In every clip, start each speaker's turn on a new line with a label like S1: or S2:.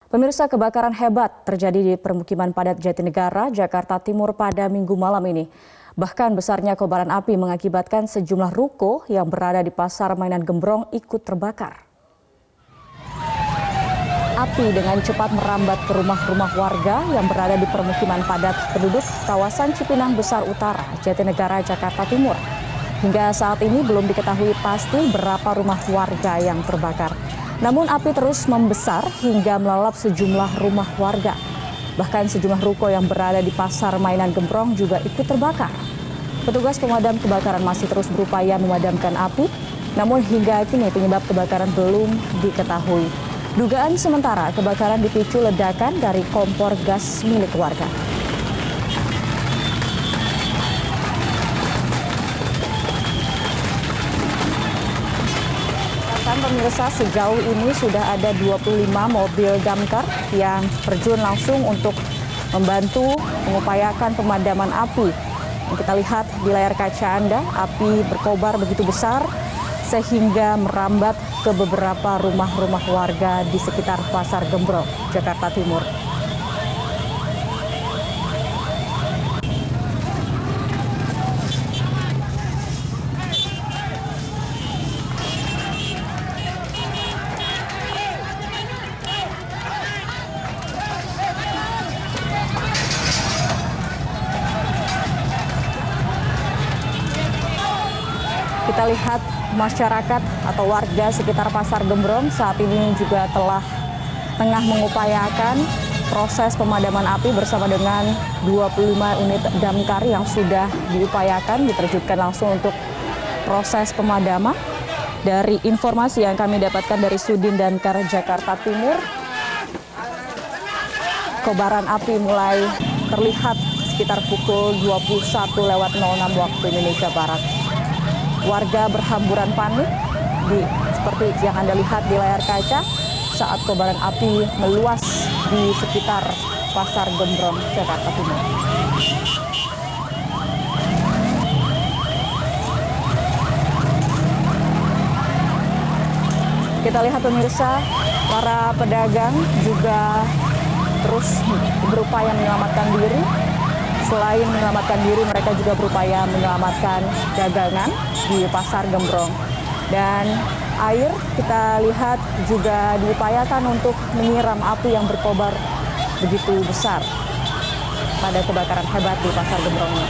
S1: Pemirsa, kebakaran hebat terjadi di permukiman padat Jatinegara, Jakarta Timur pada Minggu malam ini. Bahkan besarnya kobaran api mengakibatkan sejumlah ruko yang berada di pasar mainan Gembrong ikut terbakar. Api dengan cepat merambat ke rumah-rumah warga yang berada di permukiman padat penduduk kawasan Cipinang Besar Utara, Jatinegara, Jakarta Timur. Hingga saat ini belum diketahui pasti berapa rumah warga yang terbakar. Namun api terus membesar hingga melalap sejumlah rumah warga. Bahkan sejumlah ruko yang berada di pasar mainan Gembrong juga ikut terbakar. Petugas pemadam kebakaran masih terus berupaya memadamkan api, namun hingga kini penyebab kebakaran belum diketahui. Dugaan sementara kebakaran dipicu ledakan dari kompor gas milik warga. Pemirsa, sejauh ini sudah ada 25 mobil damkar yang terjun langsung untuk membantu mengupayakan pemadaman api. Kita lihat di layar kaca Anda, api berkobar begitu besar sehingga merambat ke beberapa rumah-rumah warga di sekitar Pasar Gembrong, Jakarta Timur. Kita lihat masyarakat atau warga sekitar Pasar Gembrong saat ini juga tengah mengupayakan proses pemadaman api bersama dengan 25 unit damkar yang sudah diupayakan diterjunkan langsung untuk proses pemadaman. Dari informasi yang kami dapatkan dari Sudin Damkar Jakarta Timur, kobaran api mulai terlihat sekitar pukul 21.06 waktu Indonesia Barat. Warga berhamburan panik seperti yang Anda lihat di layar kaca saat kobaran api meluas di sekitar Pasar Gembrong, Jakarta Timur. Kita lihat pemirsa, para pedagang juga terus berupaya menyelamatkan diri. Selain menyelamatkan diri, mereka juga berupaya menyelamatkan dagangan di Pasar Gembrong. Dan air kita lihat juga diupayakan untuk menyiram api yang berkobar begitu besar pada kebakaran hebat di Pasar Gembrong ini.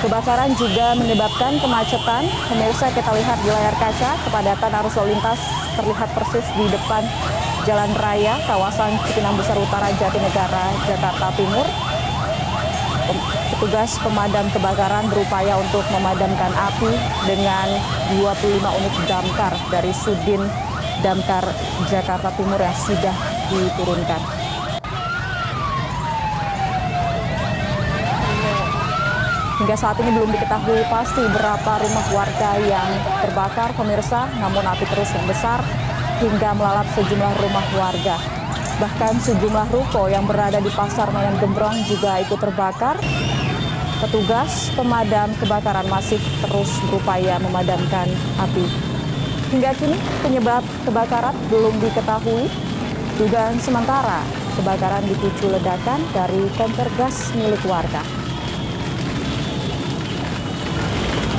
S1: Kebakaran juga menyebabkan kemacetan. Pemirsa, kita lihat di layar kaca, kepadatan arus lalu lintas terlihat persis di depan Jalan Raya kawasan Cipinang Besar Utara, Jatinegara, Jakarta Timur. Petugas pemadam kebakaran berupaya untuk memadamkan api dengan 25 unit damkar dari Sudin Damkar Jakarta Timur yang sudah diturunkan. Hingga saat ini belum diketahui pasti berapa rumah warga yang terbakar, pemirsa, namun api terus membesar hingga melalap sejumlah rumah warga. Bahkan sejumlah ruko yang berada di Pasar Mainan Gembrong juga ikut terbakar. Petugas pemadam kebakaran masih terus berupaya memadamkan api. Hingga kini penyebab kebakaran belum diketahui. Dugaan sementara kebakaran dipicu ledakan dari kompor gas milik warga.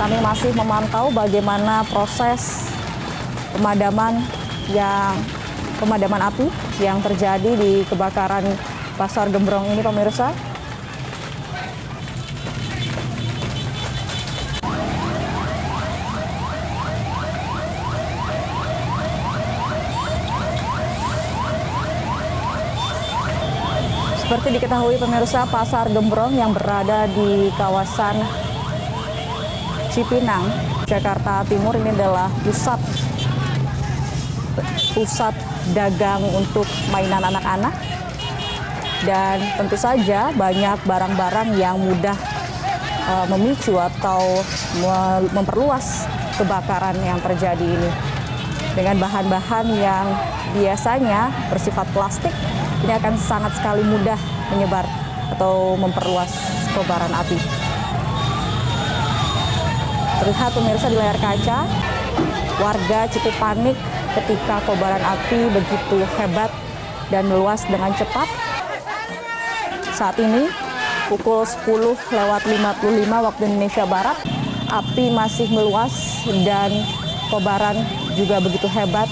S1: Kami masih memantau bagaimana proses pemadaman api yang terjadi di kebakaran Pasar Gembrong ini, pemirsa. Seperti diketahui pemirsa, Pasar Gembrong yang berada di kawasan Cipinang, Jakarta Timur ini adalah pusat dagang untuk mainan anak-anak. Dan tentu saja banyak barang-barang yang mudah memicu atau memperluas kebakaran yang terjadi ini. Dengan bahan-bahan yang biasanya bersifat plastik, ini akan sangat sekali mudah menyebar atau memperluas kobaran api. Terlihat pemirsa di layar kaca, warga cukup panik ketika kobaran api begitu hebat dan meluas dengan cepat. Saat ini pukul 10:55 waktu Indonesia Barat, api masih meluas dan kobaran juga begitu hebat.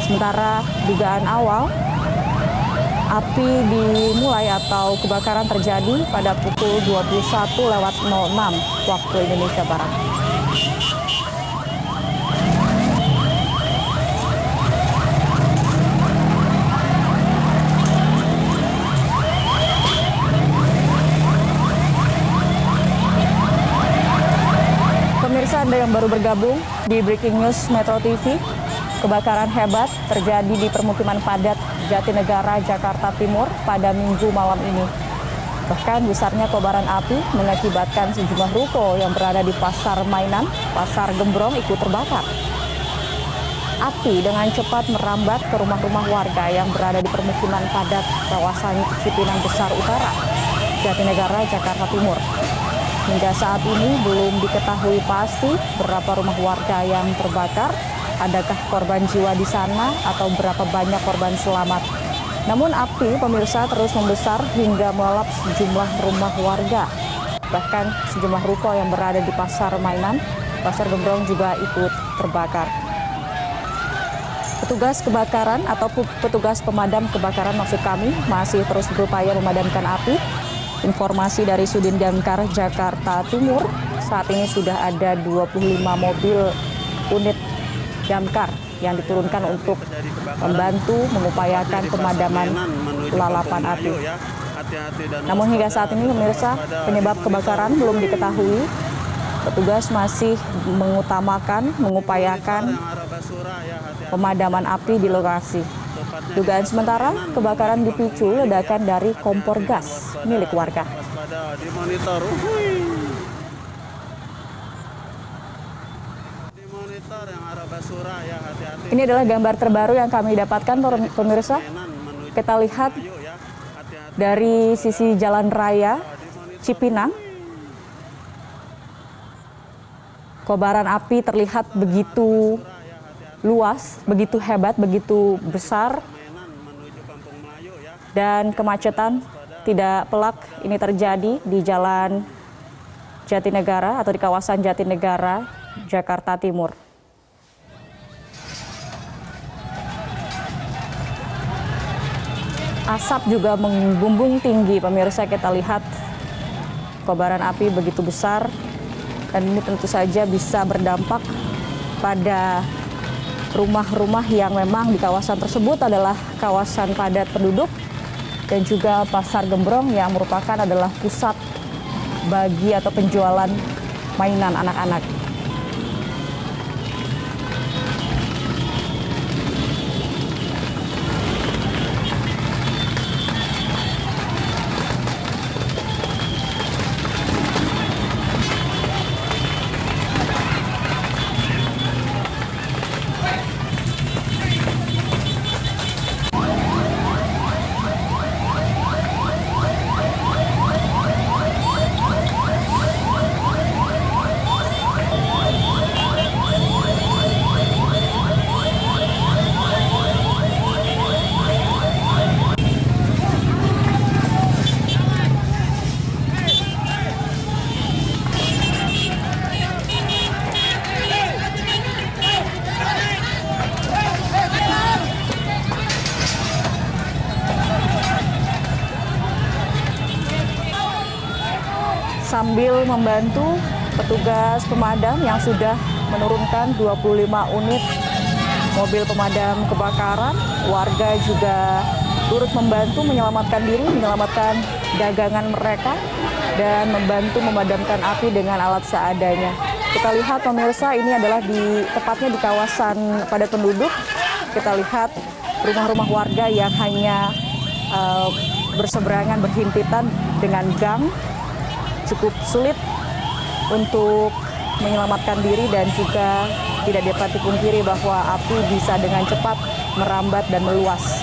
S1: Sementara dugaan awal, api dimulai atau kebakaran terjadi pada pukul 21:06 waktu Indonesia Barat. Pemirsa Anda yang baru bergabung di Breaking News Metro TV, kebakaran hebat terjadi di permukiman padat Jatinegara, Jakarta Timur pada Minggu malam ini. Bahkan besarnya kobaran api mengakibatkan sejumlah ruko yang berada di Pasar Mainan, Pasar Gembrong ikut terbakar. Api dengan cepat merambat ke rumah-rumah warga yang berada di permukiman padat kawasan Cipinang Besar Utara, Jatinegara, Jakarta Timur. Hingga saat ini belum diketahui pasti berapa rumah warga yang terbakar, adakah korban jiwa di sana atau berapa banyak korban selamat. Namun api pemirsa terus membesar hingga melalap sejumlah rumah warga. Bahkan sejumlah ruko yang berada di Pasar Mainan, Pasar Gembrong juga ikut terbakar. Petugas kebakaran atau petugas pemadam kebakaran maksud kami masih terus berupaya memadamkan api. Informasi dari Sudin Damkar Jakarta Timur, saat ini sudah ada 25 mobil unit damkar yang diturunkan untuk membantu mengupayakan pemadaman lalapan api. Namun hingga saat ini pemirsa, penyebab kebakaran belum diketahui. Petugas masih mengupayakan pemadaman api di lokasi. Dugaan sementara kebakaran dipicu ledakan dari kompor gas milik warga. Ini adalah gambar terbaru yang kami dapatkan pemirsa. Kita lihat dari sisi jalan raya Cipinang. Kobaran api terlihat begitu luas, begitu hebat, begitu besar. Dan kemacetan tidak pelak ini terjadi di Jalan Jatinegara atau di kawasan Jatinegara, Jakarta Timur. Asap juga membumbung tinggi, pemirsa. Kita lihat kobaran api begitu besar dan ini tentu saja bisa berdampak pada rumah-rumah yang memang di kawasan tersebut adalah kawasan padat penduduk dan juga Pasar Gembrong yang merupakan adalah pusat bagi atau penjualan mainan anak-anak. Sambil membantu petugas pemadam yang sudah menurunkan 25 unit mobil pemadam kebakaran, warga juga turut membantu menyelamatkan diri, menyelamatkan dagangan mereka, dan membantu memadamkan api dengan alat seadanya. Kita lihat pemirsa, ini adalah tepatnya di kawasan padat penduduk. Kita lihat rumah-rumah warga yang hanya berseberangan, berhimpitan dengan gang. Cukup sulit untuk menyelamatkan diri dan juga tidak dapat dipungkiri bahwa api bisa dengan cepat merambat dan meluas.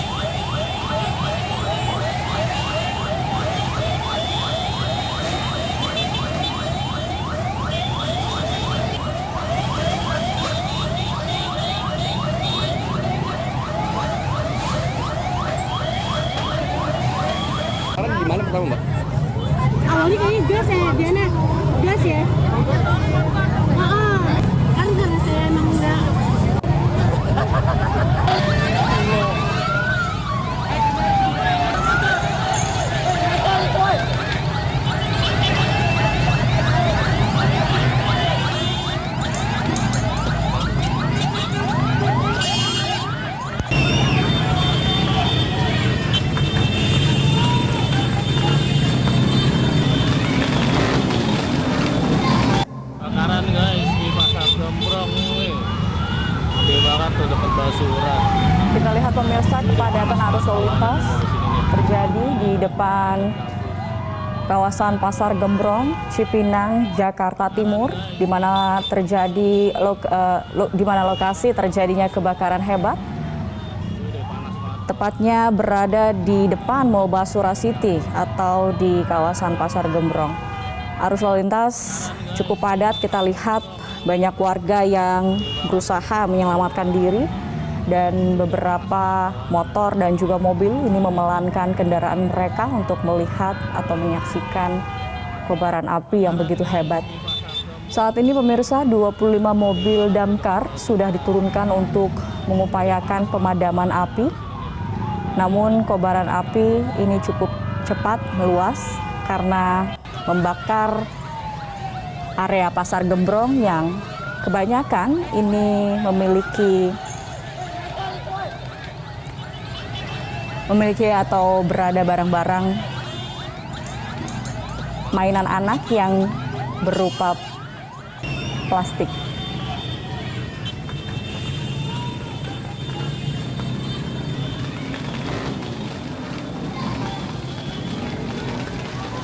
S2: tahu Mbak?
S3: Awalnya kayaknya gas ya, Diana. Gas ya. Kan karena saya emang enggak.
S2: Bakaran guys di Pasar Gembrong nih. Gede banget tuh dekat Basura.
S1: Kita lihat pemirsa kepadatan arus lalu lintas terjadi di depan kawasan Pasar Gembrong, Cipinang, Jakarta Timur, di mana lokasi terjadinya kebakaran hebat. Tepatnya berada di depan Mall Basura City atau di kawasan Pasar Gembrong. Arus lalu lintas cukup padat, kita lihat banyak warga yang berusaha menyelamatkan diri dan beberapa motor dan juga mobil ini memelankan kendaraan mereka untuk melihat atau menyaksikan kobaran api yang begitu hebat. Saat ini pemirsa 25 mobil damkar sudah diturunkan untuk mengupayakan pemadaman api. Namun kobaran api ini cukup cepat meluas karena membakar area Pasar Gembrong yang kebanyakan ini memiliki atau berada barang-barang mainan anak yang berupa plastik.